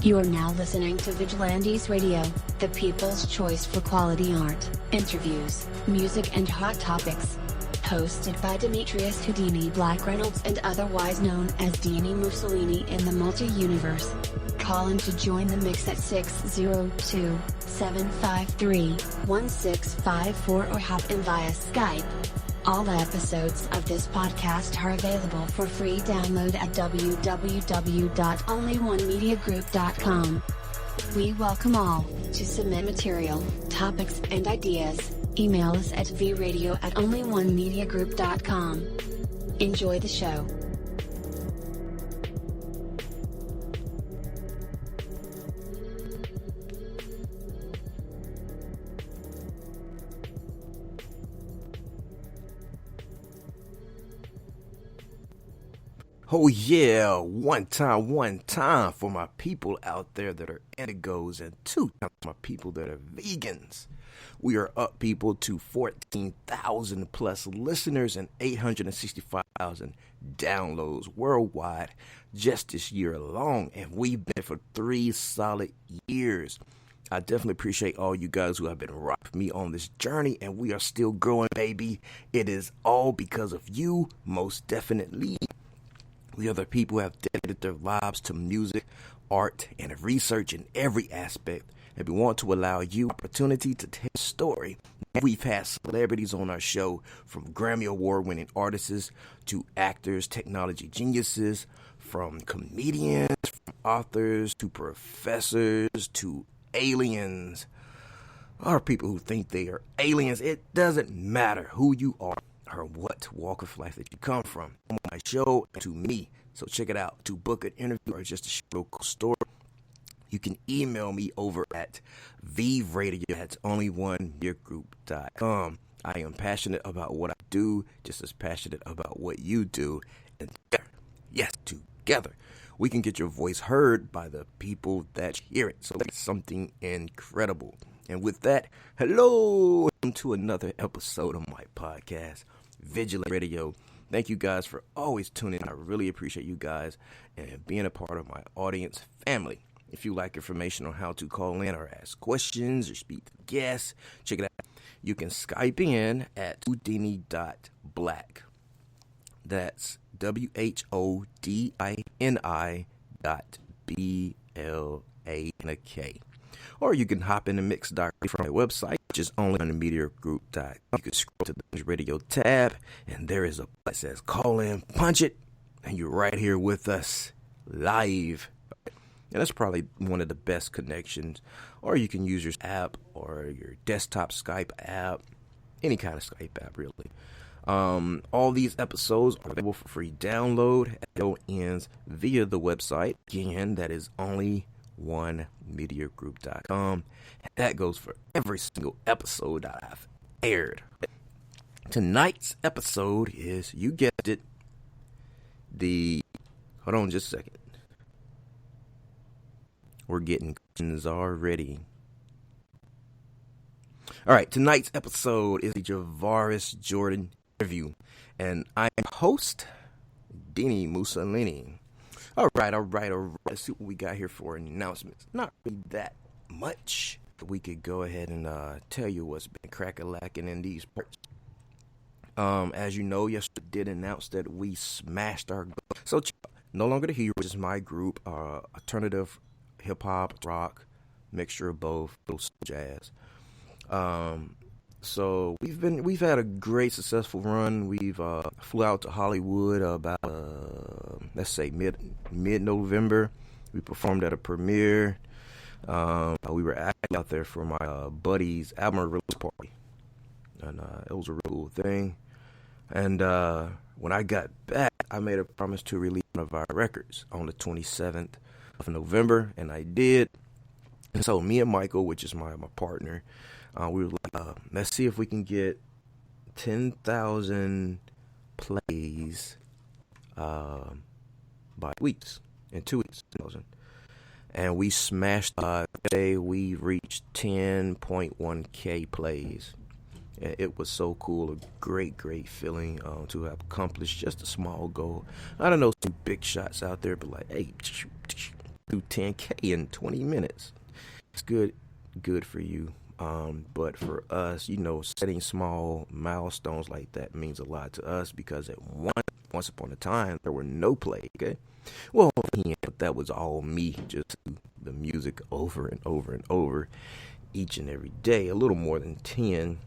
You are now listening to Vigilantes Radio, the people's choice for quality art, interviews, music and hot topics. Hosted by Demetrius Houdini Black Reynolds and otherwise known as Dini Mussolini in the multi-universe. Call in to join the mix at 602-753-1654 or hop in via Skype. All episodes of this podcast are available for free download at www.onlyonemediagroup.com. We welcome all to submit material, topics, and ideas. Email us at vradio@onlyonemediagroup.com. Enjoy the show. Oh yeah, one time for my people out there that are indigos, and two times for my people that are vegans. We are up, people, to 14,000 plus listeners and 865,000 downloads worldwide just this year alone, and we've been for 3 solid years. I definitely appreciate all you guys who have been rocking with me on this journey, and we are still growing, baby. It is all because of you, most definitely. We are the people who have dedicated their lives to music, art, and research in every aspect. And we want to allow you opportunity to tell a story. We've had celebrities on our show, from Grammy Award-winning artists to actors, technology geniuses, from comedians, from authors to professors to aliens. Or people who think they are aliens. It doesn't matter who you are or what walk of life that you come from. On my show, to me. So check it out. To book an interview or just a local story, you can email me over at vradio@onlyonemediagroup.com. I am passionate about what I do, just as passionate about what you do. And together, yes, together, we can get your voice heard by the people that hear it. So that's something incredible. And with that, hello, welcome to another episode of my podcast, Vigilant Radio. Thank you guys for always tuning in. I really appreciate you guys and being a part of my audience family. If you like information on how to call in or ask questions or speak to guests, check it out. You can Skype in at Houdini.black. That's WHODINI.BLAK. Or you can hop in the mix directly from my website, which is onlyonemediagroup.com. You can scroll to the radio tab, and there is a button that says call in, punch it, and you're right here with us live. And that's probably one of the best connections. Or you can use your app or your desktop Skype app, any kind of Skype app, really. All these episodes are available for free download at ends via the website. Again, that is onlyonemediagroup.com. And that goes for every single episode that I've aired. Tonight's episode is, you guessed it, hold on just a second. We're getting questions already. All right, tonight's episode is the Javaris Jordan interview, and I'm host Dini Mussolini. All right. Let's see what we got here for announcements. Not really that much. We could go ahead and tell you what's been crack-a-lacking in these parts. As you know, yesterday did announce that we smashed our goal. So, No Longer the Hero, which is my group, alternative hip-hop, rock, mixture of both, little jazz. So we've had a great successful run. We've flew out to Hollywood about let's say mid-November. We performed at a premiere. We were actually out there for my buddy's album release party, and it was a real cool thing. And when I got back, I made a promise to release one of our records on the 27th of November, and I did. And so me and Michael, which is my partner, we were like, let's see if we can get 10,000 plays by weeks, in 2 weeks. And we smashed today. We reached 10.1K plays. And it was so cool, a great feeling to have accomplished just a small goal. I don't know some big shots out there, but like, hey, do 10K in 20 minutes. It's good for you. But for us, setting small milestones like that means a lot to us because once upon a time, there were no play, okay? Well, yeah, that was all me, just the music over and over and over each and every day, a little more than 10.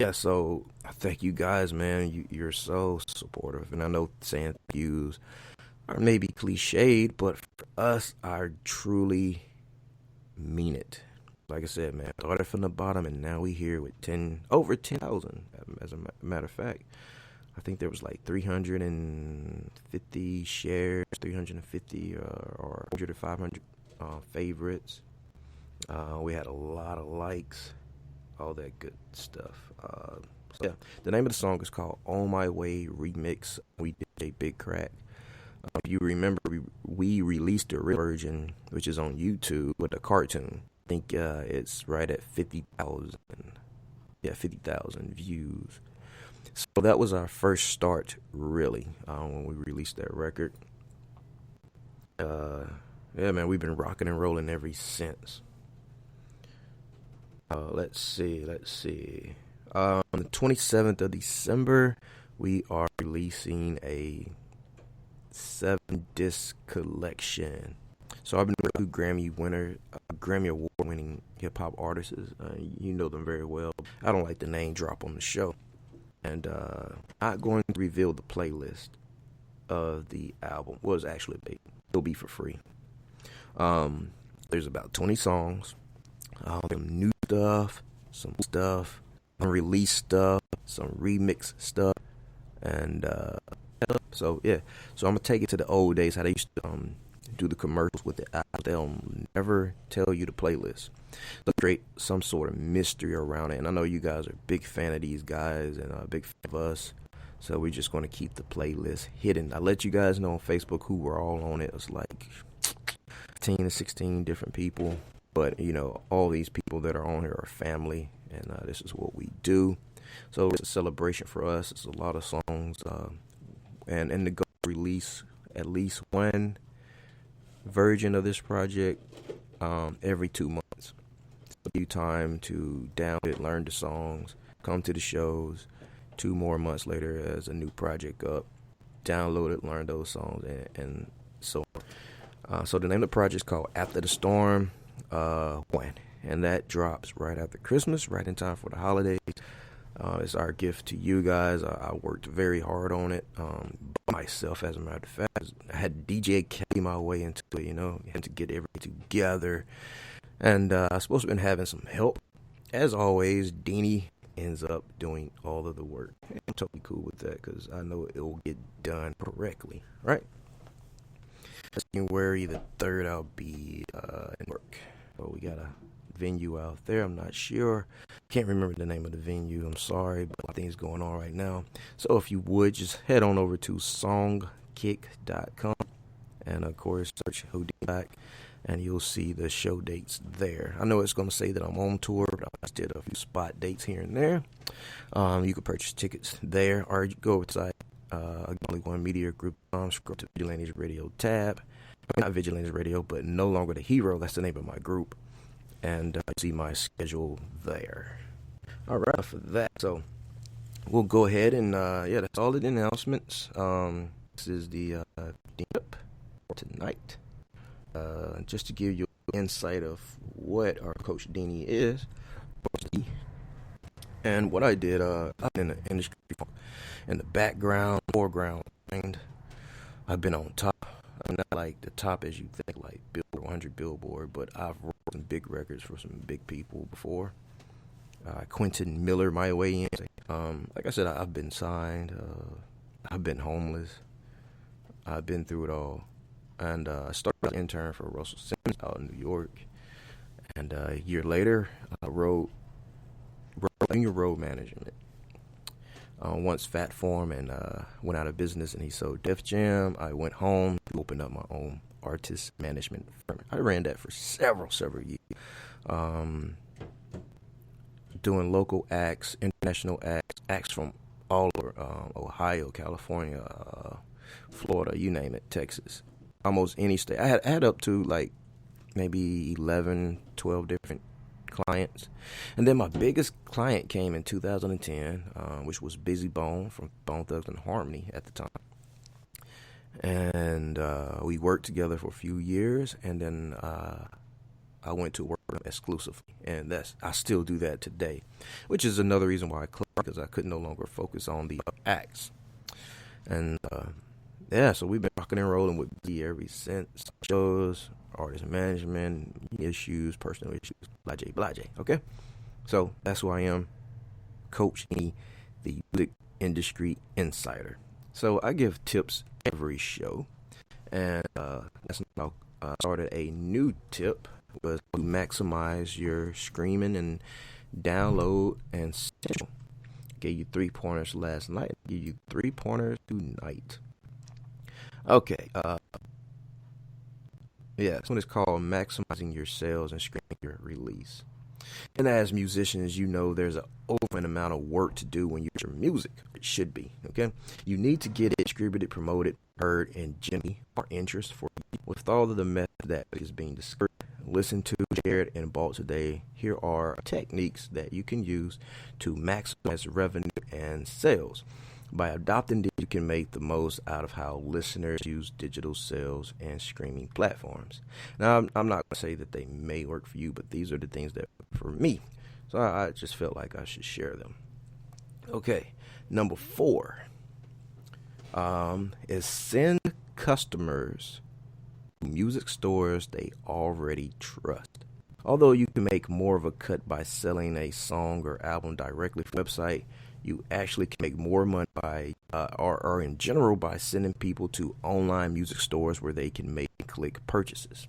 Yeah, so I thank you guys, man. You're so supportive. And I know saying views are maybe cliched, but for us, I truly mean it. Like I said, man, started from the bottom, and now we here with over 10,000. As a matter of fact, I think there was like 350 shares, 350 or 100 or 500 favorites. We had a lot of likes, all that good stuff. So yeah, the name of the song is called "On My Way Remix." We did a big crack. If you remember, we released the real version, which is on YouTube with a cartoon. I think it's right at 50,000. Yeah, 50,000 views. So that was our first start, really, when we released that record. Yeah, man, we've been rocking and rolling ever since. Let's see. On the 27th of December, we are releasing a 7-disc collection. So I've been with two Grammy Award-winning hip-hop artists. You know them very well. I don't like the name drop on the show. And I'm going to reveal the playlist of the album. Well, it's actually it'll be for free. There's about 20 songs. Some new stuff, some stuff, unreleased stuff, some remix stuff, and so yeah. So I'm gonna take it to the old days, how they used to do the commercials with the album. They'll never tell you the playlist. They'll create some sort of mystery around it. And I know you guys are a big fan of these guys and a big fan of us. So we're just gonna keep the playlist hidden. I let you guys know on Facebook who were all on it. It's like 15 to 16 different people. But, all these people that are on here are family, and this is what we do. So it's a celebration for us. It's a lot of songs, and the goal to release at least one version of this project every 2 months. It'll give you time to download it, learn the songs, come to the shows. 2 more months later, as a new project up, download it, learn those songs, and so on. So the name of the project is called After the Storm. And that drops right after Christmas, right in time for the holidays. It's our gift to you guys. I worked very hard on it by myself, as a matter of fact. I had DJ carry my way into it, had to get everything together. And I was supposed to have been having some help. As always, Dini ends up doing all of the work. I'm totally cool with that because I know it will get done correctly, right? January the 3rd, I'll be in work. So we got a venue out there. I'm not sure. Can't remember the name of the venue. I'm sorry, but a lot of things going on right now. So if you would, just head on over to songkick.com and, of course, search Houdini Black, and you'll see the show dates there. I know it's going to say that I'm on tour, but I just did a few spot dates here and there. You can purchase tickets there, or you go to the site, only one media group, scroll to Vigilantes Radio tab. Not Vigilantes Radio, but No Longer the Hero. That's the name of my group. And see my schedule there. All right, for that. So we'll go ahead and, that's all the announcements. This is the tip for tonight. Just to give you an insight of what our Coach Dini is. And what I did, I'm in the industry, in the background, foreground, and I've been on top. I'm not like the top as you think, like Billboard 100 Billboard, but I've wrote some big records for some big people before. Quentin Miller, my way in. Like I said, I've been signed. I've been homeless. I've been through it all. And I started as an intern for Russell Simmons out in New York. And a year later, I wrote road management. Once Fat Form and went out of business and he sold Def Jam, I went home to open up my own artist management firm. I ran that for several years. Doing local acts, international acts from all over Ohio, California, Florida, you name it, Texas. almost any state. I had up to like maybe 11, 12 different clients. And then my biggest client came in 2010, which was Busy Bone from Bone Thugs and Harmony at the time. And we worked together for a few years, and then I went to work with them exclusively, and I still do that today, which is another reason why I closed, because I could no longer focus on the acts. And so we've been rocking and rolling with D ever since. Shows, artist management, issues, personal issues, blah, okay? So that's who I am, Coach E, the music industry insider. So I give tips every show, and that's now started a new tip, was to maximize your streaming and download and schedule. Gave you 3 pointers last night. Give you 3 pointers tonight. Okay. This one is called maximizing your sales and streaming your release. And as musicians, you know there's an over amount of work to do when you get your music. It should be, okay? You need to get it distributed, promoted, heard, and generate more interest for you. With all of the method that is being discussed, listened to, shared, and bought today, here are techniques that you can use to maximize revenue and sales. By adopting these, you can make the most out of how listeners use digital sales and streaming platforms. Now, I'm not going to say that they may work for you, but these are the things that work for me. So I just felt like I should share them. Okay, number 4 is send customers to music stores they already trust. Although you can make more of a cut by selling a song or album directly from the website, you actually can make more money by, or in general, by sending people to online music stores where they can make click purchases.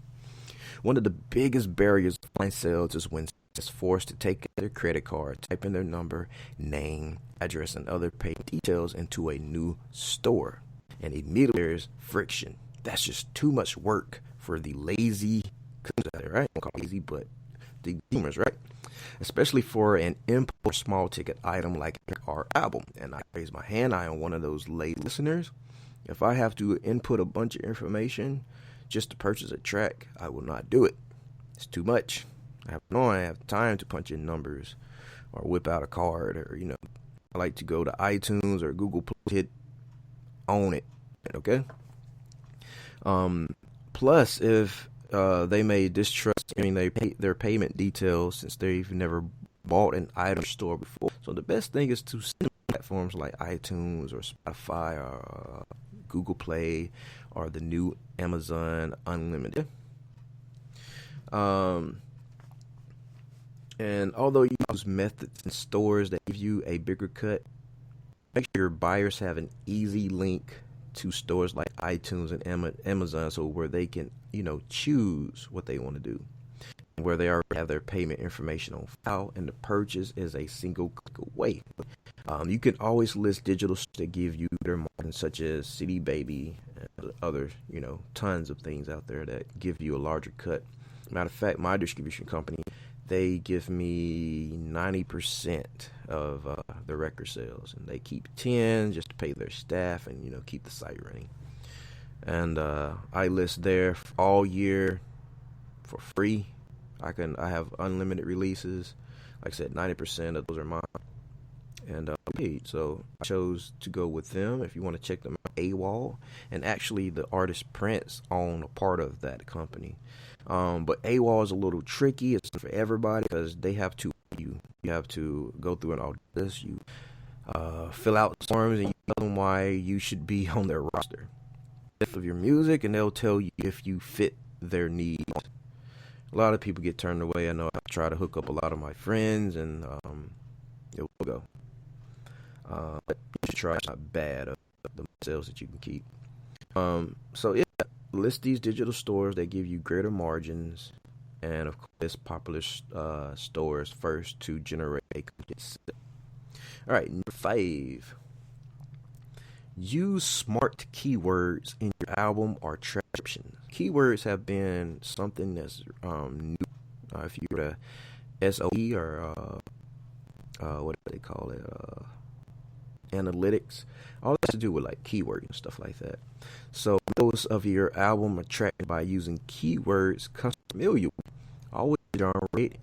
One of the biggest barriers to online sales is when it's forced to take their credit card, type in their number, name, address, and other payment details into a new store. And immediately there's friction. That's just too much work for the lazy consumers, right? I don't call it lazy, but the consumers, right? Especially for an import small ticket item like our album. And I raise my hand, I am one of those lay listeners. If I have to input a bunch of information just to purchase a track, I will not do it. It's too much. I have time to punch in numbers or whip out a card, or I like to go to iTunes or Google Play, hit own it. Okay. Plus, if they may distrust their payment details since they've never bought an item store before. So the best thing is to send platforms like iTunes or Spotify or Google Play or the new Amazon Unlimited. And although you use methods and stores that give you a bigger cut, make sure your buyers have an easy link to stores like iTunes and Amazon, so where they can, choose what they want to do, where they already have their payment information on file, and the purchase is a single click away. You can always list digital that give you better margins, such as CD Baby and other, tons of things out there that give you a larger cut. Matter of fact, my distribution company, they give me 90% of the record sales, and they keep 10 just to pay their staff and keep the site running. And I list there all year for free. I have unlimited releases. Like I said, 90% of those are mine. And paid. So I chose to go with them. If you want to check them out, AWOL, and actually the artist Prince own a part of that company. But AWOL is a little tricky. It's not for everybody because they have to you have to go through an audit. You fill out forms and you tell them why you should be on their roster of your music, and they'll tell you if you fit their needs. A lot of people get turned away. I know I try to hook up a lot of my friends, and it will go. But you should try. It's not bad of the sales that you can keep. So yeah, list these digital stores that give you greater margins, and of course, popular stores first to generate a complete set. All right, number 5. Use smart keywords in your album or track descriptions. Keywords have been something that's new. If you go to SOE or what do they call it? analytics. All that has to do with like keywords and stuff like that. So most of your album are tracked by using keywords familiar. Always darn right,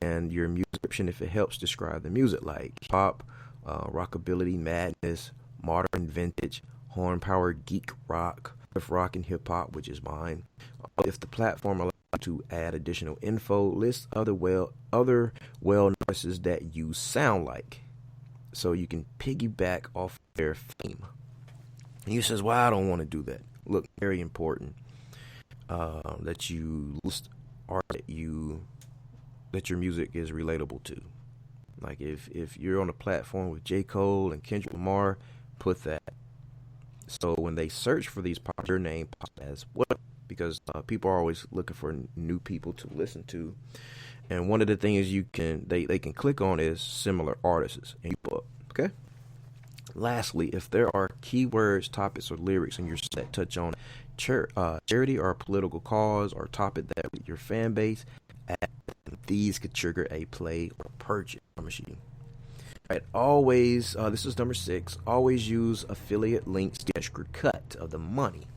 and your music description if it helps describe the music, like pop, rockabilly, madness, modern, vintage, horn power, geek rock, rock and hip hop, which is mine. If the platform allows you to add additional info, list other well artists that you sound like, so you can piggyback off their theme. And you says, well, I don't want to do that. Look, very important that you list art that your music is relatable to. Like if you're on a platform with J. Cole and Kendrick Lamar, put that. So when they search for these, your name pops as well, because people are always looking for new people to listen to. And one of the things they can click on is similar artists, and you put up, okay? Lastly, if there are keywords, topics, or lyrics in your set touch on charity or political cause or topic that your fan base, these could trigger a play or purchase. I promise you. Right, always, this is number 6, always use affiliate links to get extra cut of the money.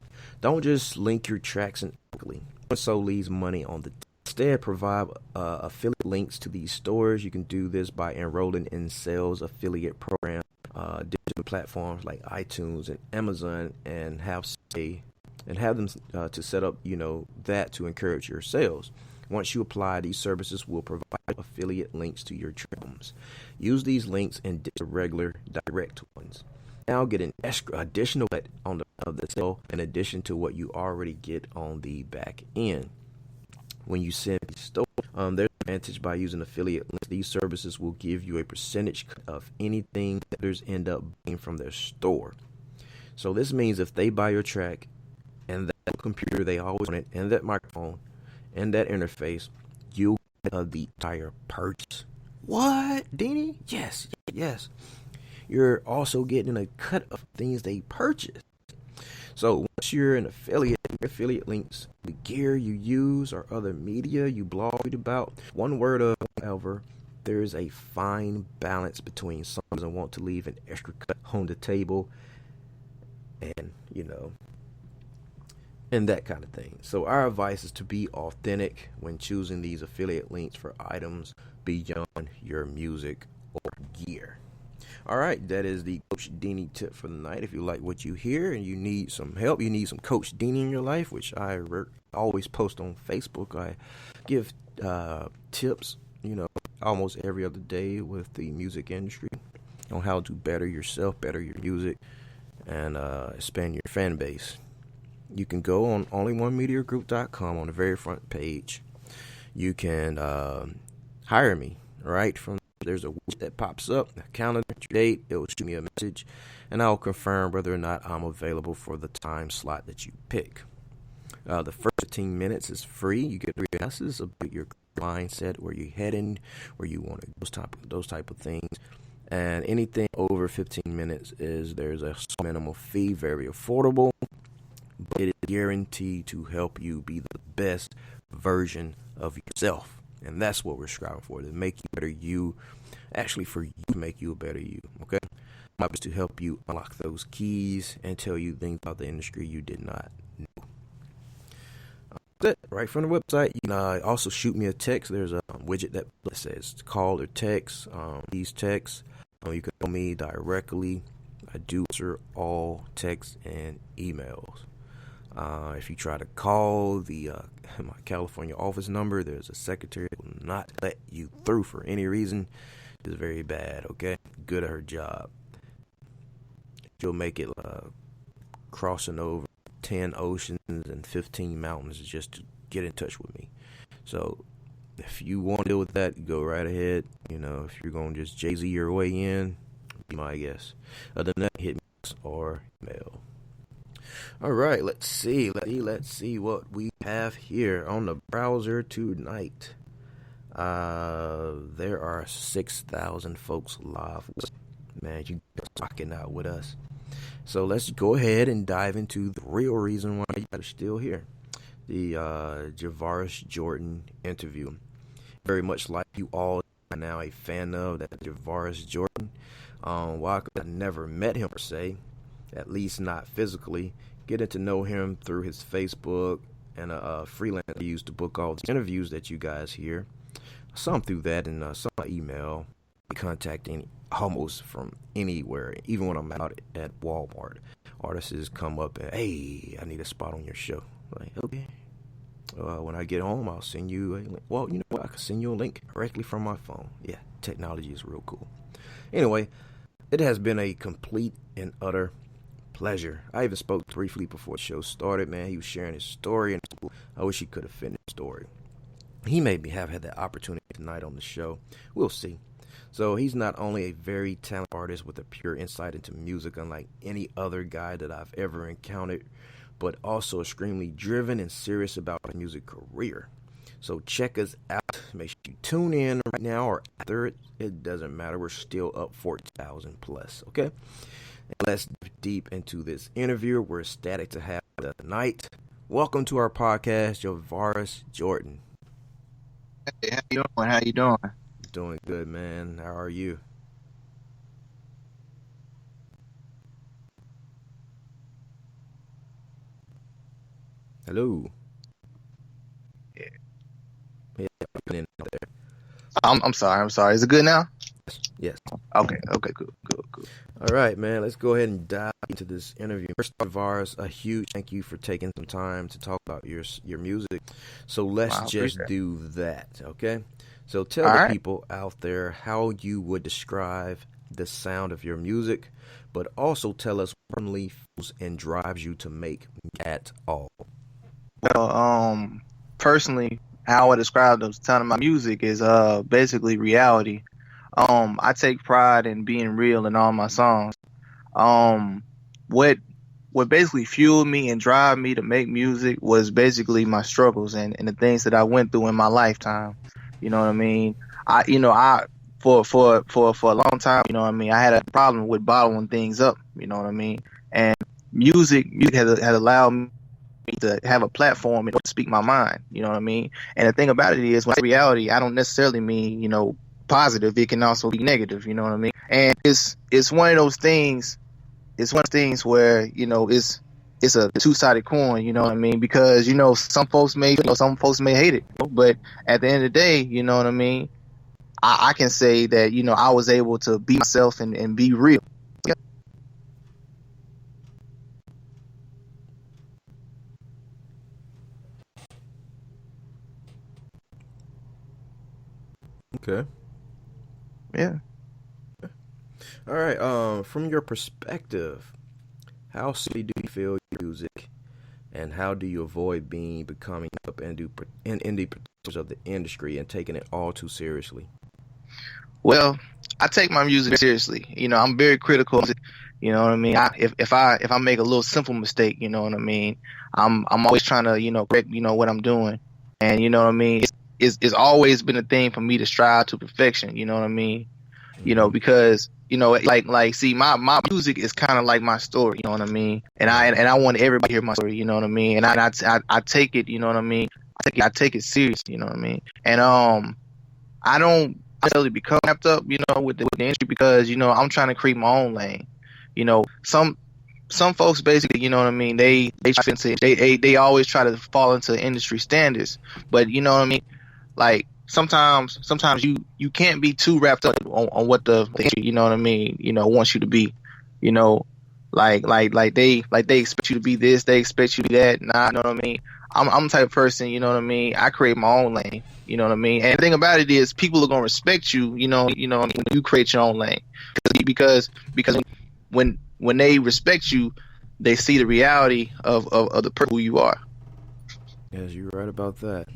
Don't just link your tracks inaccurately. So leaves money on the instead provide affiliate links to these stores. You can do this by enrolling in sales affiliate program, digital platforms like iTunes and Amazon, and have them to set up, that to encourage your sales. Once you apply, these services will provide affiliate links to your albums. Use these links and the regular direct ones. Now get an additional cut on the sale in addition to what you already get on the back end. When you send a store, there's an advantage by using affiliate links. These services will give you a percentage of anything that others end up buying from their store. So this means if they buy your track and that computer they always want it, and that microphone and that interface, you'll get the entire purchase. What, Dini? Yes. You're also getting a cut of things they purchase. So once you're an affiliate links, the gear you use or other media you blog about, one word of, however, there is a fine balance between someone doesn't want to leave an extra cut on the table and, and that kind of thing. So our advice is to be authentic when choosing these affiliate links for items beyond your music or gear. All right, that is the Coach Dini tip for the night. If you like what you hear and you need some help, you need some Coach Dini in your life, which I always post on Facebook. I give tips, almost every other day with the music industry on how to better yourself, better your music, and expand your fan base. You can go on onlyonemediagroup.com on the very front page. You can hire me right from there's a widget that pops up, a calendar, date. It will shoot me a message, and I'll confirm whether or not I'm available for the time slot that you pick. The first 15 minutes is free. You get 3 classes about your mindset, where you're heading, where you want to, those type of things. And anything over 15 minutes there's a minimal fee, very affordable, but it is guaranteed to help you be the best version of yourself. And that's what we're striving for, to make you better you, actually for you to make you a better you, okay? My best to help you unlock those keys and tell you things about the industry you did not know. That's it, right from the website. You can also shoot me a text. There's a widget that says call or text. These texts, you can call me directly. I do answer all texts and emails. If you try to call my California office number, there's a secretary that will not let you through for any reason. It's very bad, okay? Good at her job. She'll make it crossing over 10 oceans and 15 mountains just to get in touch with me. So if you want to deal with that, go right ahead. If you're going to just Jay-Z your way in, be my guest. Other than that, hit me or email. All right, let's see what we have here on the browser tonight. There are 6,000 folks live. Man, you guys rocking out with us. So let's go ahead and dive into the real reason why you guys are still here. The Javaris Jordan interview. Very much like you all are now a fan of that Javaris Jordan. While I never met him per se, at least not physically, getting to know him through his Facebook and a freelance I used to book all the interviews that you guys hear. Some through that and some by email, contacting almost from anywhere, even when I'm out at Walmart. Artists come up and, hey, I need a spot on your show. Like, okay. When I get home, I'll send you a link. Well, you know what? I can send you a link directly from my phone. Yeah, technology is real cool. Anyway, it has been a complete and utter pleasure. I even spoke briefly before the show started, man. He was sharing his story, and I wish he could have finished the story. He may have had that opportunity tonight on the show. We'll see. So he's not only a very talented artist with a pure insight into music, unlike any other guy that I've ever encountered, but also extremely driven and serious about his music career. So check us out. Make sure you tune in right now or after it. It doesn't matter. We're still up 40,000 plus, okay? And let's dive deep into this interview. We're ecstatic to have tonight. Welcome to our podcast, Javaris Jordan. Hey, how you doing? How you doing? Doing good, man. How are you? Hello. Yeah, there. I'm sorry. Is it good now? Yes. Okay, good. All right, man. Let's go ahead and dive into this interview. First off, Javaris, a huge thank you for taking some time to talk about your music. So let's just do that, okay? So tell the people out there how you would describe the sound of your music, but also tell us what really feels and drives you to make at all. Well, personally, how I describe the sound of my music is basically reality. I take pride in being real in all my songs. What basically fueled me and drive me to make music was basically my struggles and the things that I went through in my lifetime. You know what I mean? For a long time, you know what I mean, I had a problem with bottling things up, you know what I mean? And music has allowed me to have a platform and to speak my mind, you know what I mean? And the thing about it is, when I say reality, I don't necessarily mean, you know, positive. It can also be negative, you know what I mean? And it's one of those things. It's one of those things where, you know, it's a two-sided coin, you know what I mean? Because, you know, some folks may hate it, but at the end of the day, you know what I mean? I can say that, you know, I was able to be myself and be real. Okay. Yeah. All right. From your perspective, how silly do you feel your music, and how do you avoid becoming up and indie producers of the industry and taking it all too seriously? Well, I take my music seriously. You know, I'm very critical. You know what I mean? If I make a little simple mistake, you know what I mean, I'm always trying to, you know, correct, you know, what I'm doing. And you know what I mean? It's always been a thing for me to strive to perfection, you know what I mean? You know, because, you know, like see, my music is kind of like my story, you know what I mean? And I want everybody to hear my story, you know what I mean? And I take it, you know what I mean? I take it serious, you know what I mean? And I don't necessarily become wrapped up, you know, with the industry, because, you know, I'm trying to create my own lane. You know, some folks basically, you know what I mean, they always try to fall into industry standards, but you know what I mean, like sometimes you can't be too wrapped up on what the industry, you know what I mean, you know, wants you to be, you know, like they expect you to be this, they expect you to be that. Nah, you know what I mean, I'm the type of person, you know what I mean, I create my own lane, you know what I mean, and the thing about it is people are gonna respect you, you know, when you create your own lane, because when they respect you, they see the reality of the person who you are. Yes, you're right about that.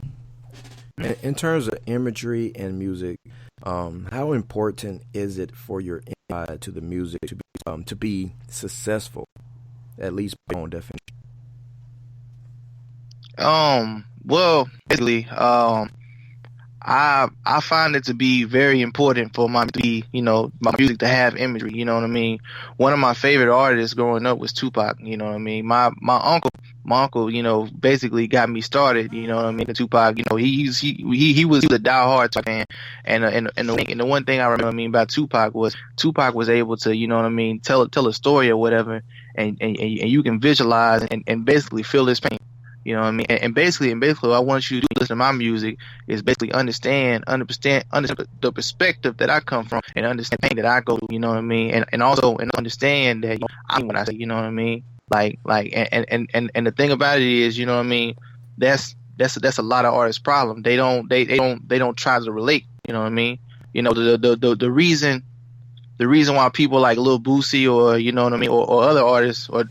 In terms of imagery and music, how important is it for your inside to the music to be successful, at least by your own definition? Well, basically, I find it to be very important for my music to have imagery, you know what I mean? One of my favorite artists growing up was Tupac, you know what I mean? My uncle my uncle, basically got me started. You know what I mean? The Tupac, he was a diehard Tupac fan, and the one thing I remember, about Tupac was able to, tell a story or whatever, and you can visualize and basically feel his pain. You know what I mean? And basically, what I want you to do, listen to my music, is basically understand the perspective that I come from, and understand the pain that I go through. You know what I mean? And also understand that I when I say, you know what I mean? And the thing about it is, you know what I mean? That's a lot of artists' problem. They don't try to relate. You know what I mean? The reason why people like Lil Boosie, or you know what I mean, or other artists, or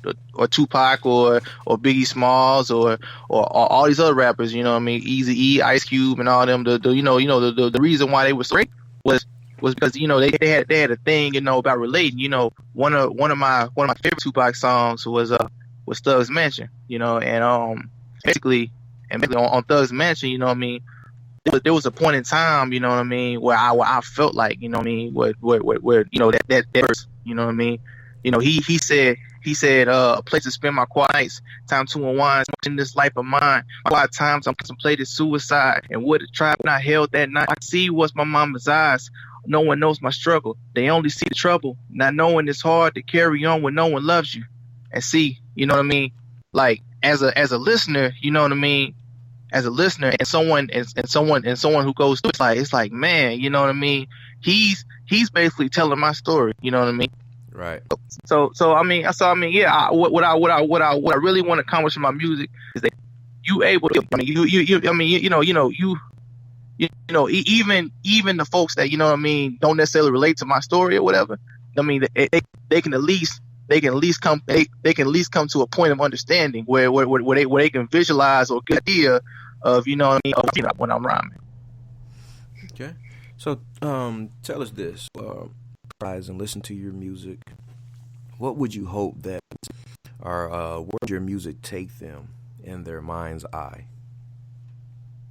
Tupac, or Biggie Smalls, or all these other rappers, you know what I mean, Eazy-E, Ice Cube, and all them, the reason why they were so great was because they had a thing about relating. One of my favorite Tupac songs was Thug's Mansion, and basically on Thug's Mansion, you know what I mean. There was a point in time, you know what I mean, where I felt like, you know what I mean, where that verse, you know what I mean, he said a place to spend my quiet nights, time to unwind in this life of mine. My quiet times I'm contemplating suicide, and what a tribe when I held that night. I see what's my mama's eyes. No one knows my struggle. They only see the trouble, not knowing it's hard to carry on when no one loves you. And see, you know what I mean, like as a listener, you know what I mean. As a listener and someone who goes through it's like, man, you know what I mean? He's basically telling my story, you know what I mean? Right. So I mean, yeah. What I really want to accomplish in my music is that you able to. I mean, even the folks that, you know what I mean, don't necessarily relate to my story or whatever. I mean, they can at least come to a point of understanding where they can visualize or get an idea of, you know what I mean, when I'm rhyming. Okay. So tell us this, guys, and listen to your music. What would you hope that, or where would your music take them in their mind's eye?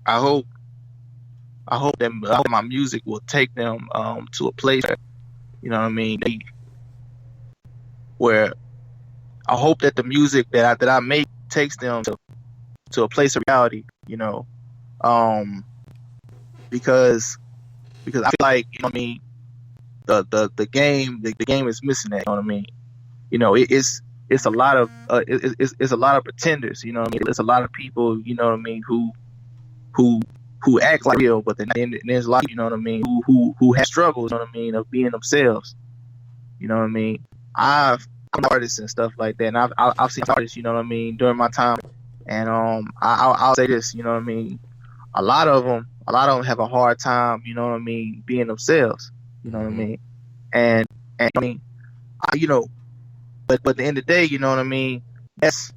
I hope that my music will take them to a place, you know what I mean, where I hope that the music that I make takes them to a place of reality, because I feel like, you know what I mean, the game is missing that, you know what I mean. It's a lot of it's a lot of pretenders, you know what I mean. There's a lot of people, you know what I mean, who act like real, but then there's a lot, you know what I mean, who have struggles, you know what I mean, of being themselves, you know what I mean. I'm an artist and stuff like that, and I've seen artists, you know what I mean, during my time, and I'll say this, you know what I mean, a lot of them have a hard time, you know what I mean, being themselves, you know what I mean, and I mean, but at the end of the day, you know what I mean, that's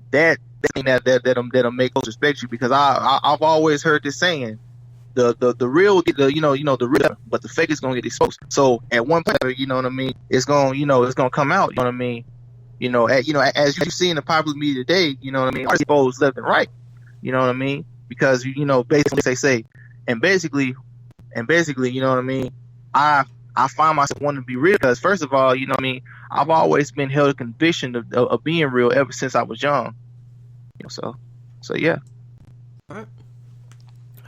that thing that'll make folks respect you, because I've always heard this saying, the real get the the real, but the fake is gonna get exposed. So at one point, you know what I mean, it's gonna come out, you know what I mean, as you see in the popular media today, you know what I mean, artists exposed left and right, you know what I mean, because basically they say, and basically, you know what I mean, I find myself wanting to be real, because first of all, you know what I mean, I've always been held a conviction of being real ever since I was young. So yeah. All right.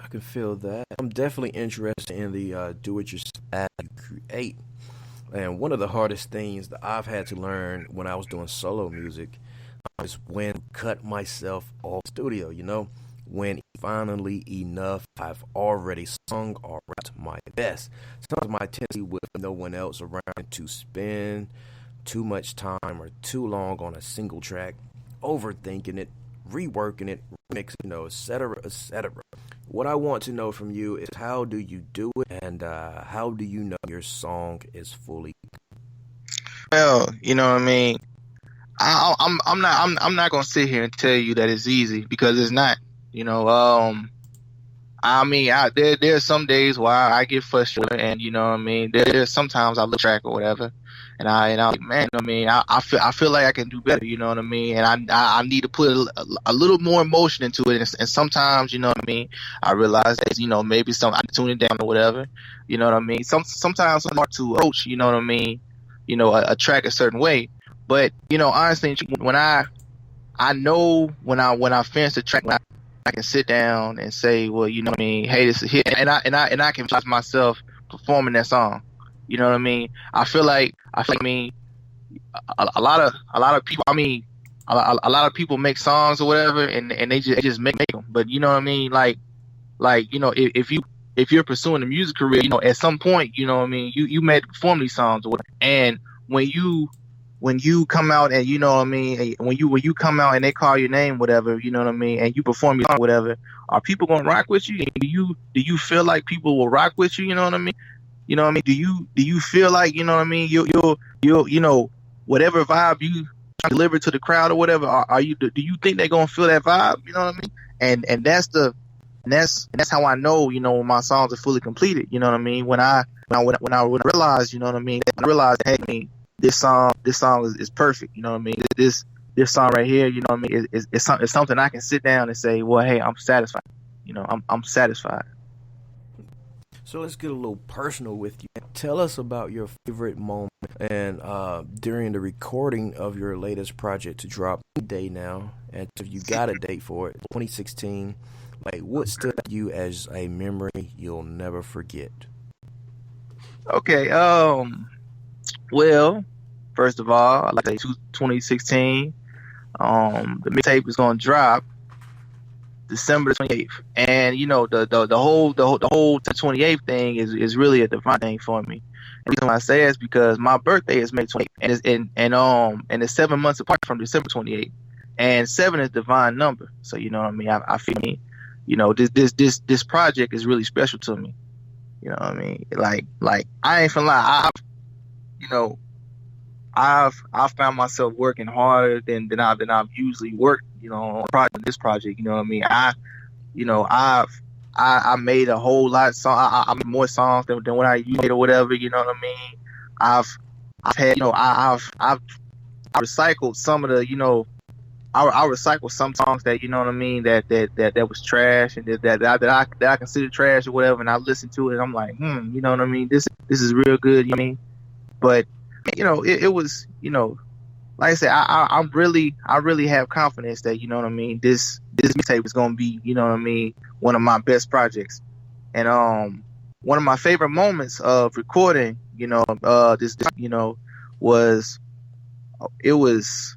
I can feel that. I'm definitely interested in the do-it-yourself that you create. And one of the hardest things that I've had to learn when I was doing solo music is when to cut myself off studio, when finally enough, I've already sung or rapped my best. Sometimes my tendency with no one else around to spend too much time or too long on a single track, overthinking it, reworking it, remixing, etc., etc. What I want to know from you is, how do you do it, and how do you know your song is fully? Well, you know what I mean, I'm not gonna sit here and tell you that it's easy, because it's not. I mean, there's some days where I get frustrated, and you know what I mean, there's sometimes I look track or whatever, and I'm like, man, I mean, I feel like I can do better, you know what I mean, and I need to put a little more emotion into it, and sometimes, you know what I mean, I realize that, maybe I tune it down or whatever, you know what I mean. Sometimes it's hard to approach, you know what I mean, a track a certain way, but honestly, when I I know when I finish the track, I can sit down and say, well, you know what I mean, hey, this is a hit, and I can visualize myself performing that song. You know what I mean? I feel like I mean a lot of people. I mean, a lot of people make songs or whatever, and they just make them. But you know what I mean? Like you know, if you're pursuing a music career, you know, at some point, you know what I mean, you may perform these songs or whatever. And when you come out and you know what I mean, when you come out and they call your name, whatever, you know what I mean, and you perform your song, whatever, are people gonna rock with you? Do you feel like people will rock with you? You know what I mean? You know what I mean? Do you feel like, you know what I mean, you'll you know, whatever vibe you deliver to the crowd or whatever, do you think they're gonna feel that vibe? You know what I mean? And that's how I know, you know, when my songs are fully completed. You know what I mean? When I realize, you know what I mean, I realize, hey, I mean, this song is perfect. You know what I mean? This song right here, you know what I mean, it's something I can sit down and say, well, hey, I'm satisfied. You know, I'm satisfied. So let's get a little personal with you. Tell us about your favorite moment and during the recording of your latest project to drop any day now, and if you got a date for it, 2016. Like, what stood out to you as a memory you'll never forget? Okay. Well, first of all, I'd like to say 2016. The mixtape is gonna drop December 28th, and you know the whole 28th thing is really a divine thing for me. And the reason why I say is because my birthday is May 28th, and it's 7 months apart from December 28th, and 7 is divine number. So you know what I mean. I feel, you know, this project is really special to me. You know what I mean? Like I ain't gonna lie, I've found myself working harder than I've usually worked, you know, on this project. You know what I mean? I made a whole lot of songs. I made more songs than what I used or whatever. You know what I mean? I've had, you know, I've recycled some of the, you know, I recycled some songs that, you know what I mean, that was trash, and that I consider trash or whatever, and I listened to it and I'm like, you know what I mean, this is real good, you know what I mean? But you know, it was, you know, like I said, I really have confidence that, you know what I mean, this mixtape is gonna be, you know what I mean, one of my best projects. And one of my favorite moments of recording, you know, this you know, was it was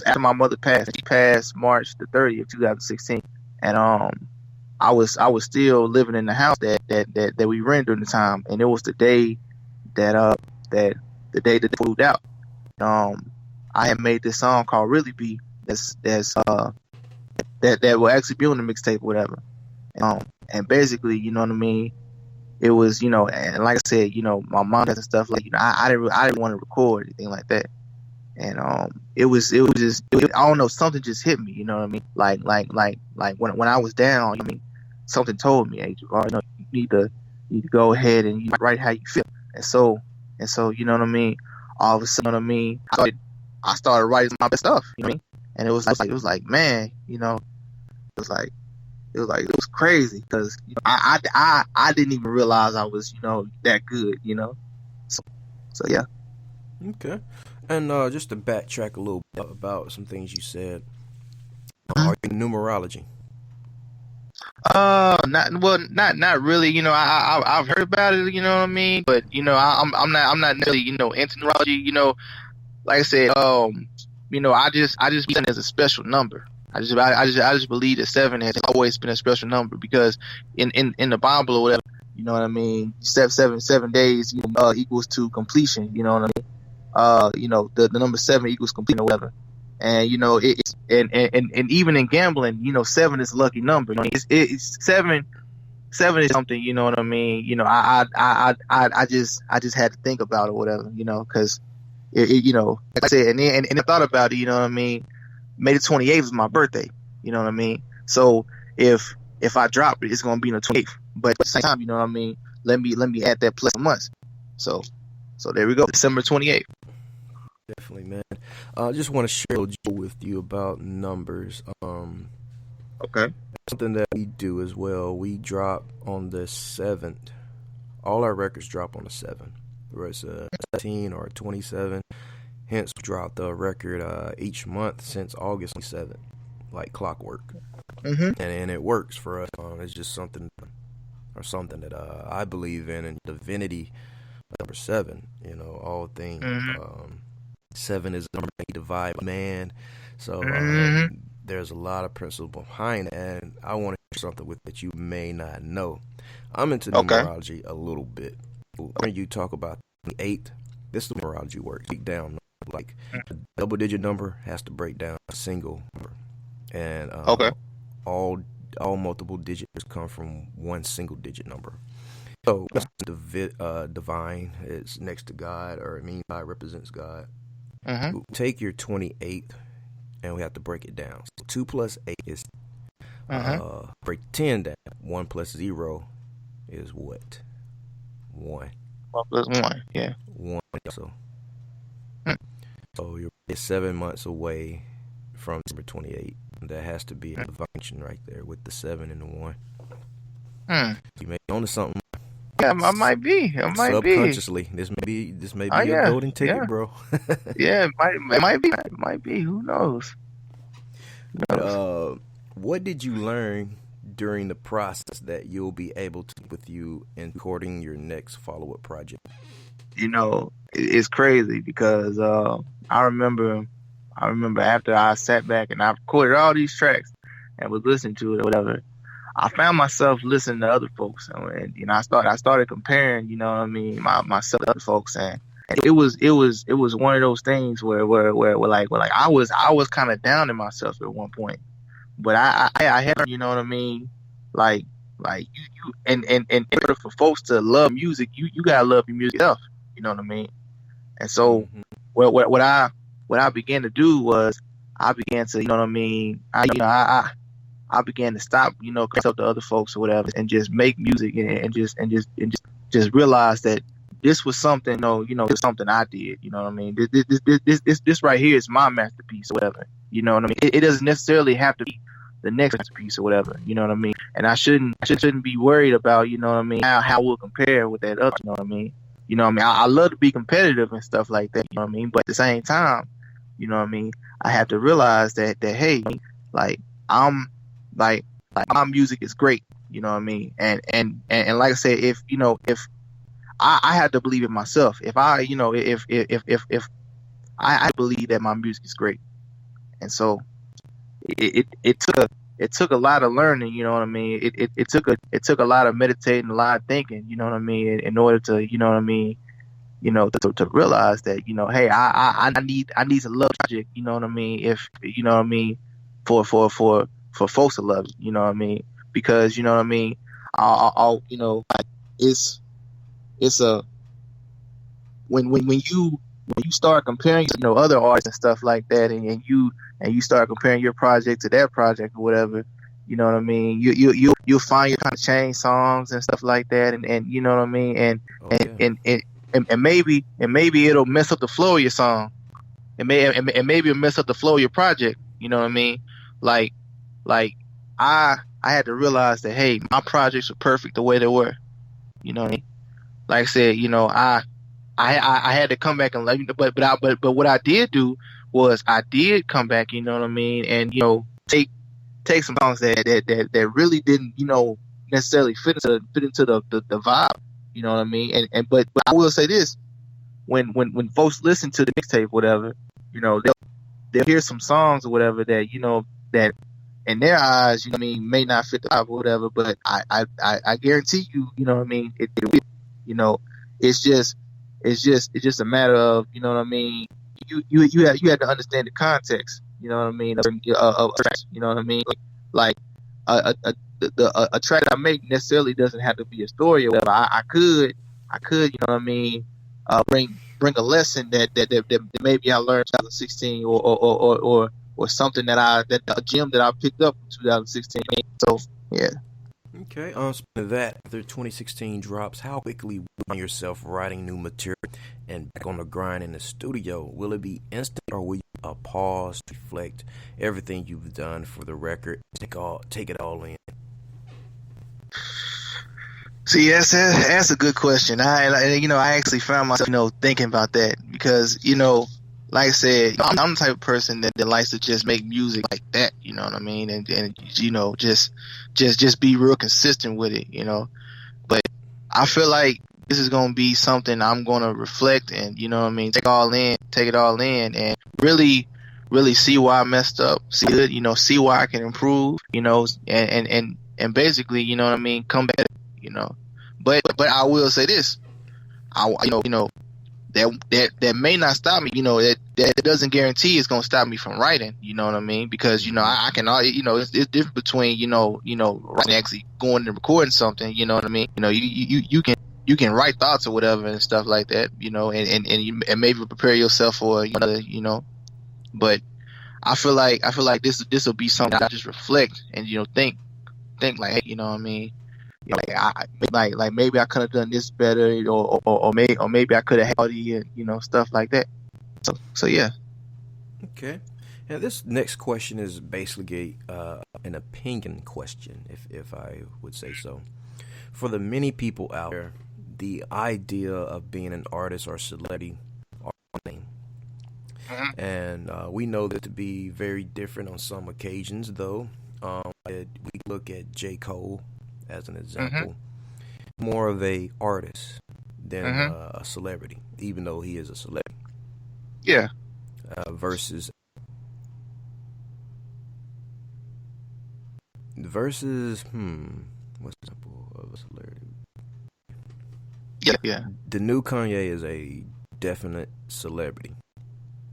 after my mother passed. She passed March the 30th, 2016, and I was still living in the house that we rented during the time, and it was the day that the day that they moved out. I had made this song called "Really Be" that will actually be on the mixtape, or whatever. And basically, you know what I mean, it was, you know, and like I said, you know, my mom and stuff, like, you know, I didn't want to record anything like that. And it was just, I don't know, something just hit me, you know what I mean? Like when I was down, I mean, something told me, hey, Javaris, you know, you need to go ahead and you write how you feel. And so, you know what I mean? All of a sudden, you know what I mean, I started writing my best stuff, you know what I mean? And it was like, man, you know, it was crazy, because, you know, I didn't even realize I was, you know, that good, you know? So yeah. Okay. And just to backtrack a little bit about some things you said, are you in numerology? Not really. You know, I've heard about it. You know what I mean? But you know, I'm not necessarily, you know, into numerology. You know, like I said, you know, I just believe it as a special number. I just believe that 7 has always been a special number, because in the Bible or whatever, you know what I mean, 7 days, you know, equals to completion. You know what I mean? You know, the number 7 equals complete or whatever. And, you know, it's, and even in gambling, you know, 7 is a lucky number. You know, it's 7 is something, you know what I mean? You know, I just had to think about it or whatever, you know, cause you know, like I said, and I thought about it, you know what I mean? May the 28th is my birthday, you know what I mean? So if I drop it, it's going to be on the 28th, but at the same time, you know what I mean? Let me add that plus months. So there we go. December 28th. Definitely, man. I just want to share a little with you about numbers. Okay. Something that we do as well. We drop on the 7th. All our records drop on the 7th. Whether it's a 17 or a 27. Hence, we dropped the record each month since August 27th, like clockwork. And it works for us. It's just something that I believe in, and divinity, number 7. You know, all things. 7 is the number that divide man. So there's a lot of principle behind it, and I want to share something with that you may not know. I'm into numerology a little bit. When you talk about 8, this is the numerology works. Break down, like a double-digit number has to break down a single number, and all multiple digits come from one single-digit number. So divine is next to God, or it means God represents God. Take your 28, and we have to break it down. So 2 plus 8 is break 10 down. 1 plus 0 is what? 1. 1 plus 1, yeah. 1. So you're 7 months away from number 28. That has to be a function right there with the 7 and the 1. You may be onto something. Yeah, I might be. Subconsciously, this may be a golden ticket, bro. Yeah, it might be. Who knows? What did you learn during the process that you'll be able to with you in recording your next follow-up project? You know, it's crazy because I remember after I sat back and I recorded all these tracks and was listening to it or whatever, I found myself listening to other folks, and you know, I started comparing, you know what I mean, myself to other folks, and it was one of those things where like I was kind of down in myself at one point, but I had, you know what I mean, like you and in order for folks to love music, you gotta love your music enough, you know what I mean, and so what I began to do was I began to, you know what I mean, I began to stop, you know, up to other folks or whatever, and just make music and just realize that this was something, you know, it's something I did, you know what I mean. This right here is my masterpiece or whatever, you know what I mean. It doesn't necessarily have to be the next masterpiece or whatever, you know what I mean. And I shouldn't be worried about, you know what I mean, how we'll compare with that other, you know what I mean. You know what I mean. I love to be competitive and stuff like that, you know what I mean. But at the same time, you know what I mean, I have to realize that hey, like like my music is great, you know what I mean, and like I said, if I had to believe in myself, if I believe that my music is great, and so it took a lot of learning, you know what I mean, it took a lot of meditating, a lot of thinking, you know what I mean, in order to, you know what I mean, you know, to realize that, you know, hey, I need to love project, you know what I mean, if you know what I mean, for folks to love it, you know what I mean, because, you know what I mean, I'll you know, like, it's a when you start comparing, you know, other artists and stuff like that, and you start comparing your project to their project or whatever, you know what I mean, you'll find you're trying to change songs and stuff like that, and you know what I mean, and maybe it'll mess up the flow of your song, and maybe it'll mess up the flow of your project, you know what I mean, like I had to realize that, hey, my projects were perfect the way they were, you know what I mean. Like I said, you know, I had to come back and let you know, but what I did do was I did come back, you know what I mean, and, you know, take some songs that really didn't, you know, necessarily fit into the vibe, you know what I mean, but I will say this, when folks listen to the mixtape, whatever, you know, they'll hear some songs or whatever that, you know, that in their eyes, you know what I mean, may not fit the vibe or whatever, but I guarantee you, you know what I mean, it will. You know, it's just a matter of, you know what I mean, you had to understand the context, you know what I mean, of tracks, you know what I mean, like a track I make necessarily doesn't have to be a story or whatever. I could, you know what I mean, bring a lesson that maybe I learned in 2016 or something that a gem that I picked up in 2016. So yeah. Okay. Speaking of that, after 2016 drops, how quickly will you find yourself writing new material and back on the grind in the studio? Will it be instant, or will you pause, reflect everything you've done for the record, take it all in? See, that's a good question. I actually found myself, you know, thinking about that because, you know, like I said, I'm the type of person that likes to just make music like that, you know what I mean? And you know, just be real consistent with it, you know. But I feel like this is gonna be something I'm gonna reflect and, you know what I mean, take it all in and really see why I messed up, see it, you know, see why I can improve, you know, and basically, you know what I mean, come back, you know. But I will say this. You know, that may not stop me, you know, that doesn't guarantee it's gonna stop me from writing, you know what I mean? Because, you know, I can, you know, it's different between, you know, writing, actually going and recording something, you know what I mean? You know, you can write thoughts or whatever and stuff like that, you know, and maybe prepare yourself for another, you know. But I feel like this will be something I just reflect and, you know, think like, hey, you know what I mean? You know, like maybe I could have done this better, or maybe I could have had you know, stuff like that. So yeah. Okay. And this next question is basically an opinion question, if I would say so. For the many people out there, the idea of being an artist or celebrity are one thing. And we know that to be very different on some occasions, though. We look at J. Cole as an example, more of a artist than a celebrity, even though he is a celebrity. Yeah. Versus what's the example of a celebrity? Yeah. The new Kanye is a definite celebrity.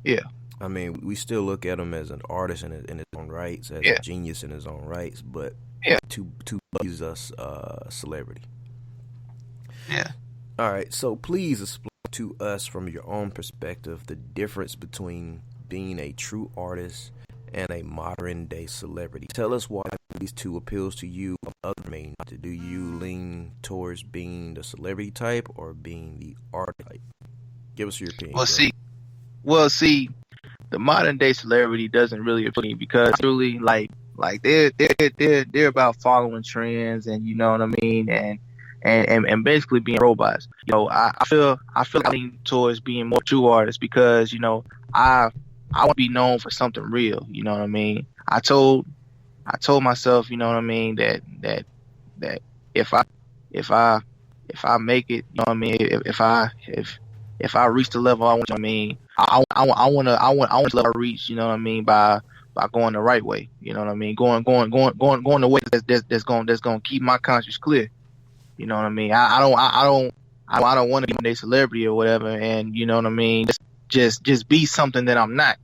Yeah. I mean, we still look at him as an artist in his own rights, as a genius in his own rights, but to he's a celebrity. Yeah. All right, so please explain to us from your own perspective the difference between being a true artist and a modern day celebrity. Tell us why these two appeals to you. Other main, do you lean towards being the celebrity type or being the art type? Give us your opinion. Well, see, the modern day celebrity doesn't really appeal to me because really like they're about following trends and, you know what I mean, and basically being robots. You know, I feel I lean towards being more true artist because, you know, I want to be known for something real. You know what I mean? I told myself, you know what I mean, that if I make it, you know what I mean, if I reach the level I want, you know what I mean, I want to level I reach, you know what I mean, by going the right way, you know what I mean, going the way that's going to keep my conscience clear, you know what I mean. I don't want to be a celebrity or whatever, and, you know what I mean, just be something that I'm not.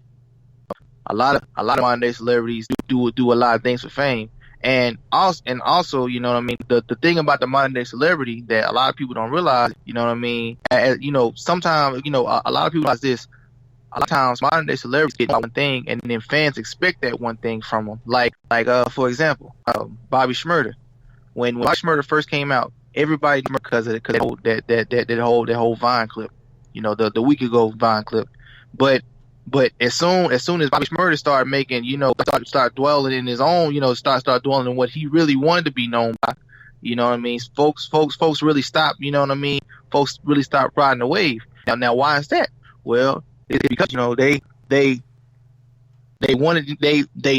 A lot of modern day celebrities do a lot of things for fame, and also, you know what I mean, the thing about the modern day celebrity that a lot of people don't realize, you know what I mean, you know, sometimes, you know, a lot of people realize this. A lot of times, modern day celebrities get one thing, and then fans expect that one thing from them. Like for example, Bobby Shmurda. When Bobby Shmurda first came out, everybody because of that whole Vine clip, you know, the week ago Vine clip. But as soon as Bobby Shmurda started making, you know, start dwelling in his own, you know, start dwelling in what he really wanted to be known by, you know what I mean, folks really stopped, you know what I mean, folks really stopped riding the wave. Now why is that? Well, it's because, you know, they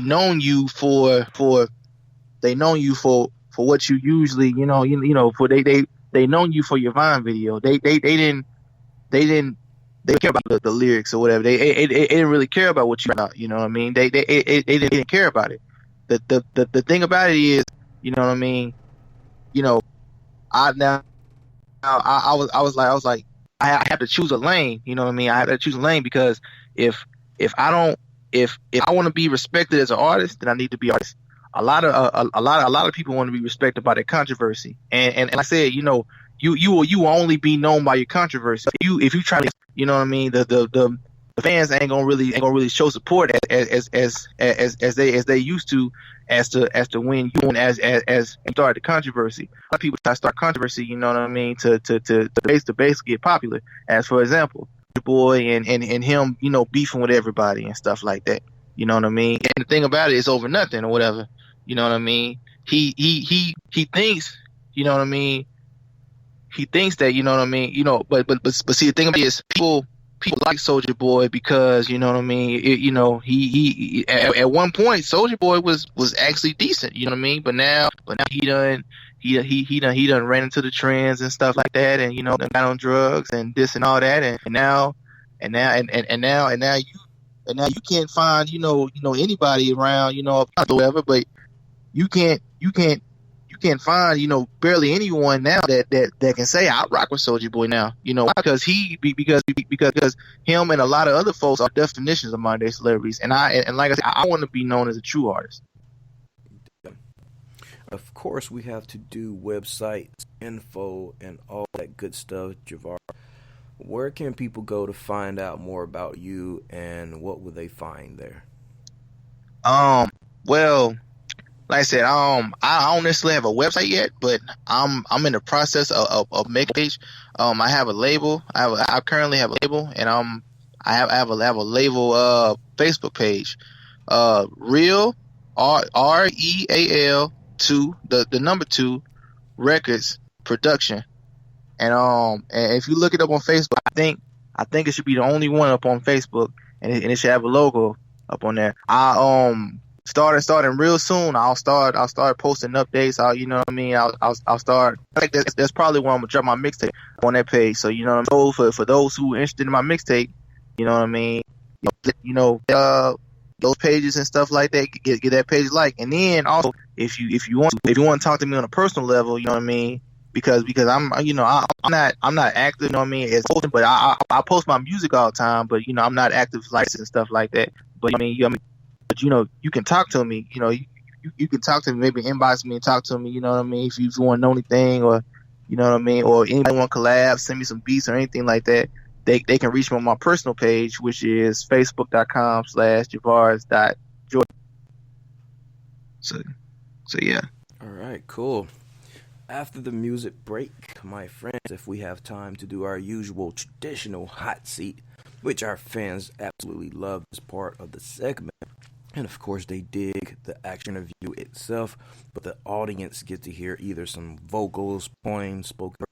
known you for what you usually, you know, for they known you for your Vine video. They didn't care about the lyrics or whatever. They didn't really care about what you about, you know what I mean. They didn't care about it. The thing about it is, you know what I mean, you know, I was like I have to choose a lane, you know what I mean. I have to choose a lane because if I want to be respected as an artist, then I need to be artist. A lot of people want to be respected by their controversy, and like I said, you know, you will only be known by your controversy. If you try to, you know what I mean, the fans ain't gonna really show support as they used to as to when you and as started the controversy. A lot of people try to start controversy, you know what I mean, to basically get popular. As for example, the boy and him, you know, beefing with everybody and stuff like that. You know what I mean? And the thing about it is over nothing or whatever. You know what I mean? He thinks, you know what I mean? He thinks that, you know what I mean? You know, but see, the thing about it is people like Soulja Boy because, you know what I mean, he at one point Soulja Boy was actually decent, you know what I mean, but now he done ran into the trends and stuff like that, and done got on drugs and this and all that, and now you can't find anybody around, whatever, but you can't find barely anyone now that can say I rock with Soulja Boy now, because him and a lot of other folks are definitions of modern day celebrities, and like I said, I want to be known as a true artist. Of course, we have to do websites, info, and all that good stuff. Javaris, where can people go to find out more about you, and what will they find there? Well, like I said, I don't necessarily have a website yet, but I'm in the process of making a page. I have a label. I currently have a label, and I have a label Facebook page. Real REAL 2 the number 2 Records Production, and if you look it up on Facebook, I think it should be the only one up on Facebook, and it should have a logo up on there. Starting real soon. I'll start posting updates. I'll start. Like that's probably when I'm gonna drop my mixtape on that page. So for those who are interested in my mixtape, those pages and stuff like that, get that page like. And then also if you want to talk to me on a personal level, because I'm not active, as posting, but I post my music all the time, but I'm not active like and stuff like that. But you can talk to me, you can talk to me, maybe inbox me and talk to me, if you want to know anything, or or anybody want to collab, send me some beats or anything like that, they can reach me on my personal page, which is facebook.com/Javaris.Jordan. So yeah. All right, cool. After the music break, my friends, if we have time to do our usual traditional hot seat, which our fans absolutely love as part of the segment. And of course, they dig the action interview itself, but the audience get to hear either some vocals, poems, spoken,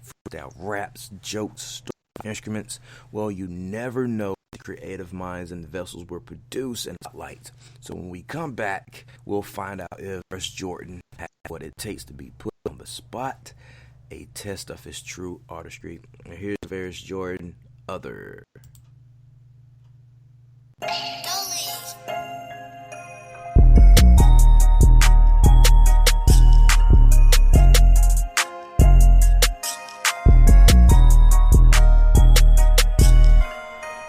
freestyle raps, jokes, stories, instruments. Well, you never know the creative minds and vessels were produced and light. So when we come back, we'll find out if Javaris Jordan has what it takes to be put on the spot, a test of his true artistry. And here's Javaris Jordan, Other.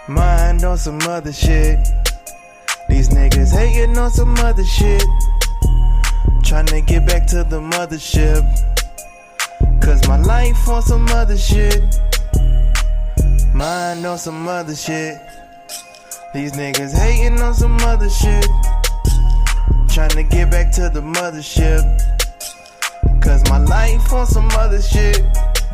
Mind on some other shit. These niggas hating on some other shit. Tryna get back to the mothership. Cause my life on some other shit. Mind on some other shit. These niggas hating on some other shit. Tryna get back to the mothership. Cause my life on some other shit.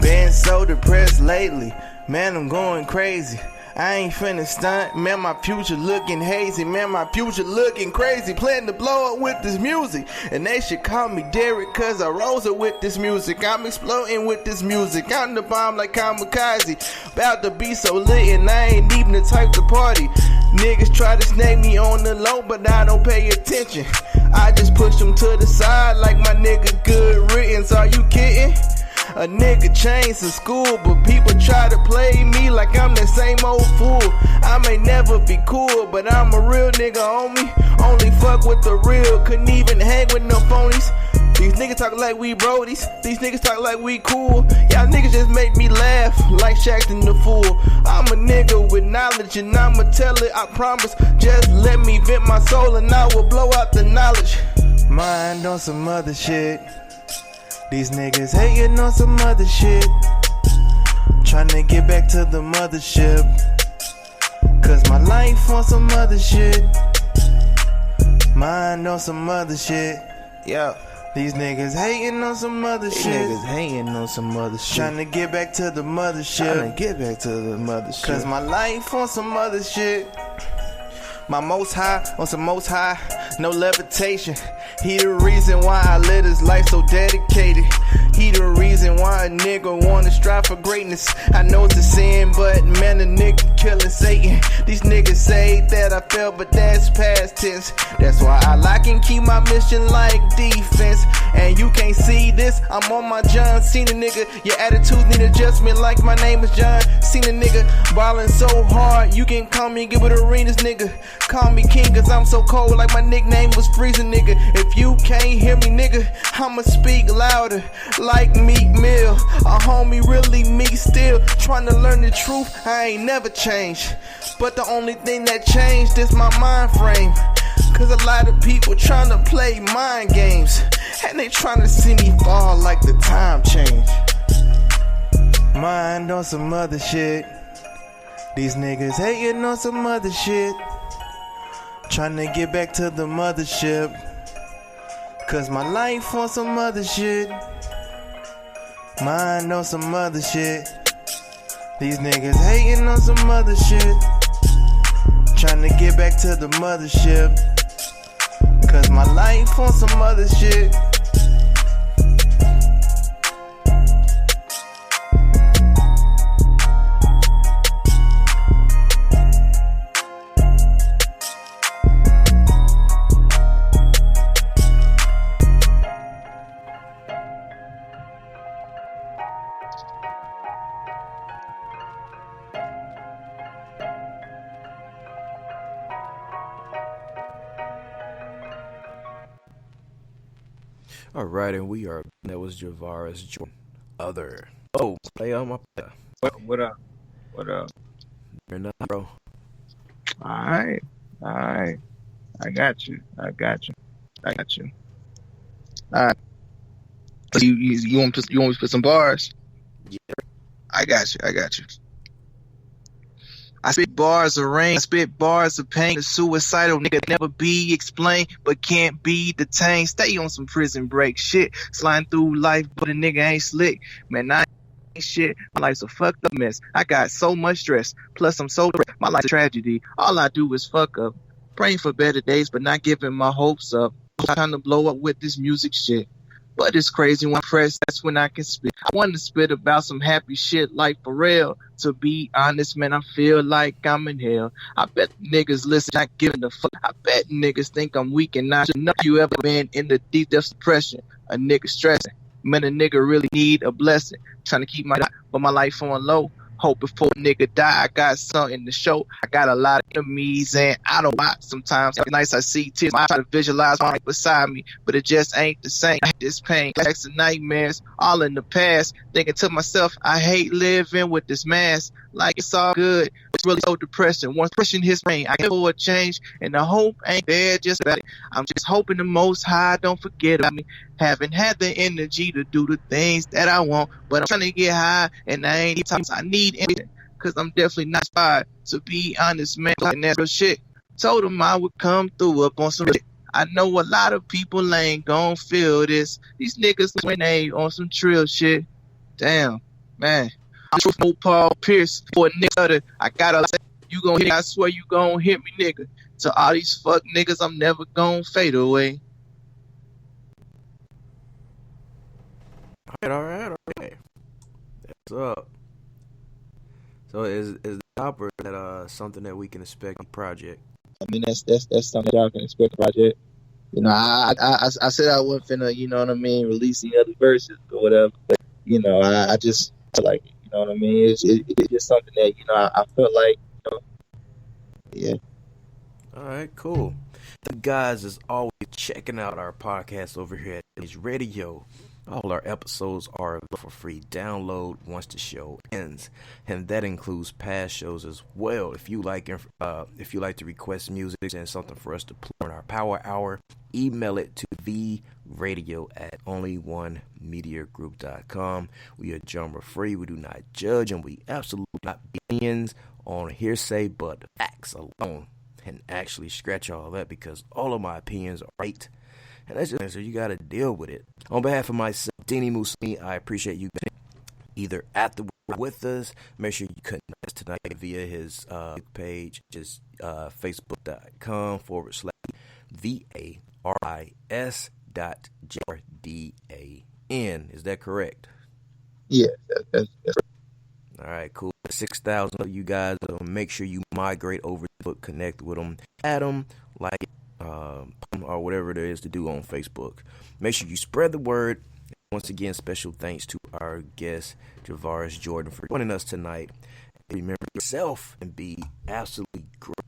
Been so depressed lately. Man, I'm going crazy. I ain't finna stunt, man, my future looking hazy, man, my future looking crazy, planning to blow up with this music, and they should call me Derek, cause I rose up with this music, I'm exploding with this music, I'm the bomb like kamikaze, about to be so lit, and I ain't even the type to party, niggas try to snake me on the low, but I don't pay attention, I just push them to the side like my nigga Good Riddance, are you kidding? A nigga changed to school, but people try to play me like I'm that same old fool. I may never be cool, but I'm a real nigga, homie. Only fuck with the real, couldn't even hang with no phonies. These niggas talk like we brodies, these niggas talk like we cool. Y'all niggas just make me laugh like Shaqtin' the Fool. I'm a nigga with knowledge and I'ma tell it, I promise. Just let me vent my soul and I will blow out the knowledge. Mind on some other shit. These niggas hating on some other shit. Tryna get back to the mothership. Cause my life on some other shit. Mind on some other shit. Yeah. These niggas hating on some other shit. Niggas hating on some other shit. Tryna get back to the mothership. Tryna get back to the mothership. Cause my life on some other shit. My most high on some most high, no levitation. He the reason why I live this life so dedicated. He the reason why a nigga wanna strive for greatness. I know it's a sin, but man, a nigga killing Satan. These niggas say that I fell, but that's past tense. That's why I like and keep my mission like defense. And you can't see this, I'm on my John Cena, nigga. Your attitudes need adjustment like my name is John Cena, nigga. Ballin' so hard, you can call me Gilbert Arenas, nigga. Call me king, cause I'm so cold like my nickname was freezing, nigga. If you can't hear me, nigga, I'ma speak louder like Meek Mill. A homie really meek still, trying to learn the truth. I ain't never changed, but the only thing that changed is my mind frame. Cause a lot of people trying to play mind games, and they trying to see me fall like the time change. Mind on some other shit. These niggas hating on some other shit. Trying to get back to the mothership. Cause my life on some other shit. Mind on some other shit. These niggas hating on some other shit. Trying to get back to the mothership. Cause my life on some other shit. All right, and we are. That was Javaris Jordan. Other. Oh, play on my player. What up? What up? You're not, bro. All right. I got you. All right. So you want me to put some bars? Yeah. I got you. I spit bars of rain, I spit bars of pain. A suicidal nigga never be explained, but can't be detained. Stay on some prison break shit. Sliding through life, but a nigga ain't slick. Man, I ain't shit. My life's a fucked up mess. I got so much stress. Plus, I'm so depressed. My life's a tragedy. All I do is fuck up. Praying for better days, but not giving my hopes up. I'm trying to blow up with this music shit. But it's crazy when I press, that's when I can spit. I want to spit about some happy shit like for real. To be honest, man, I feel like I'm in hell. I bet niggas listen, not giving a fuck. I bet niggas think I'm weak and not should know. You ever been in the deep depths of depression? A nigga stressing. Man, a nigga really need a blessing. Trying to keep my life on low. Hope before a nigga die, I got something to show. I got a lot of enemies and I don't watch sometimes. Every night I see tears, I try to visualize right beside me, but it just ain't the same. This pain, flashbacks and nightmares, all in the past. Thinking to myself, I hate living with this mask. Like it's all good, it's really so depressing. Once pushing his pain, I get for a change, and the hope ain't there just about it. I'm just hoping the Most High don't forget about me. Haven't had the energy to do the things that I want, but I'm trying to get high, and I ain't times I need anything, cause I'm definitely not inspired. To be honest, man, and that's real shit. Told him I would come through up on some shit. I know a lot of people ain't gon' feel this. These niggas when they on some trill shit. Damn, man. I'm true for Paul Pierce for a nigga. I gotta say, you gon' hit me, I swear you gon' hit me, nigga. To all these fuck niggas, I'm never gon' fade away. All right. That's up. So is the topper that something that we can expect on the project? I mean, that's something y'all can expect from the project. You know, I said I wasn't finna, you know what I mean, release the other verses or whatever. But, you know, I just like it. You know what I mean? It's just something that, you know, I felt like, you know, yeah. All right, cool. The guys is always checking out our podcast over here at Dini Radio. All our episodes are available for free download once the show ends, and that includes past shows as well. If you like to request music and something for us to play on our Power Hour, email it to theRadio@onlyonemediagroup.com. We are genre free. We do not judge, and we absolutely not opinions on hearsay, but facts alone. And actually scratch all that because all of my opinions are right. And that's just so you got to deal with it. On behalf of myself, Dini Mussolini, I appreciate you being either at the with us. Make sure you connect us tonight via his page, just facebook.com/VARIS.JORDA. Is that correct? Yeah, that's All right, cool. 6,000 of you guys, make sure you migrate over to Facebook, connect with them, add them, like, or whatever it is to do on Facebook. Make sure you spread the word. Once again, special thanks to our guest, Javaris Jordan, for joining us tonight. Remember yourself and be absolutely great.